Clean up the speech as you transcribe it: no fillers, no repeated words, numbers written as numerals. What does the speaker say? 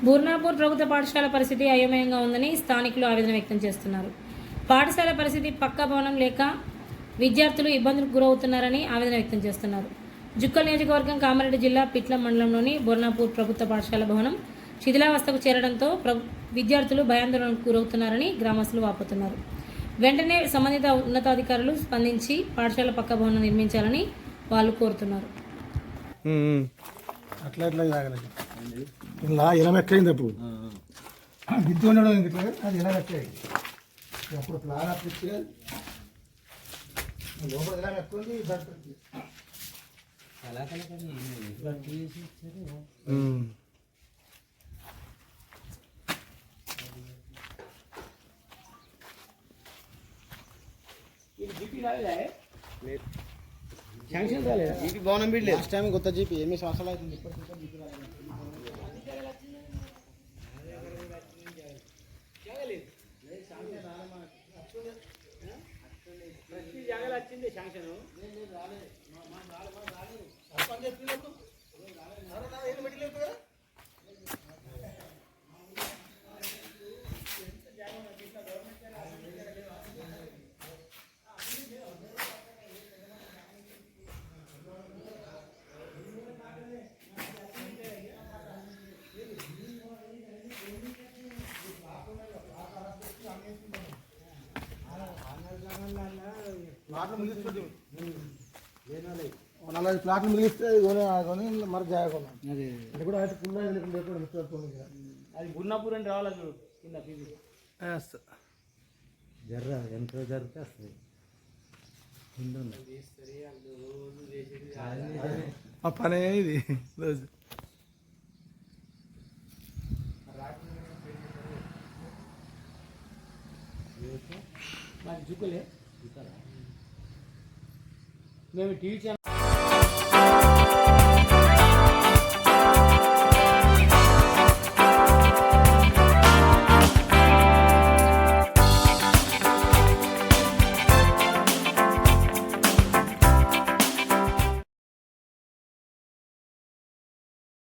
బూర్నాపూర్ ప్రభుత్వ పాఠశాల పరిస్థితి అయోమయంగా ఉందని స్థానికులు ఆవేదన వ్యక్తం చేస్తున్నారు. పాఠశాల పరిస్థితి పక్కా భవనం లేక విద్యార్థులు ఇబ్బందులకు గురవుతున్నారని ఆవేదన వ్యక్తం చేస్తున్నారు. జుక్కల్ నియోజకవర్గం కామారెడ్డి జిల్లా పిట్ల మండలంలోని బూర్నాపూర్ ప్రభుత్వ పాఠశాల భవనం శిథిలావస్థకు చేరడంతో విద్యార్థులు భయాందోళనకు గురవుతున్నారని గ్రామస్తులు వాపోతున్నారు. వెంటనే సంబంధిత ఉన్నతాధికారులు స్పందించి పాఠశాల పక్క భవనం నిర్మించాలని వాళ్ళు కోరుతున్నారు. అట్లా ఎట్లా ఇలా ఎలా ఎక్కయింది అప్పుడు విద్య ఉండడం ఇట్లా అది ఎలా ఎక్కాయి అప్పుడు ప్లాన్ అప్పించి లోపల ఎలా ఎక్కుంది శాంక్షన్ రాలేదు జీపీ భవనం బిడ్డ లాస్ట్ టైం కొత్త జీపీ ఎన్ని సంవత్సరాలు అవుతుంది ప్లాట్లు మిగిలిస్తే కొని మరి జాయకుండా అది కూడా అయితే ఫుల్ అది బుర్నాపూర్ అని రావాలి చూడు కింద జర్ర ఎంత జరిగితే వస్తుంది ఆ పని ఇది రోజు జుక్కలే మేము టీవీ ఛానల్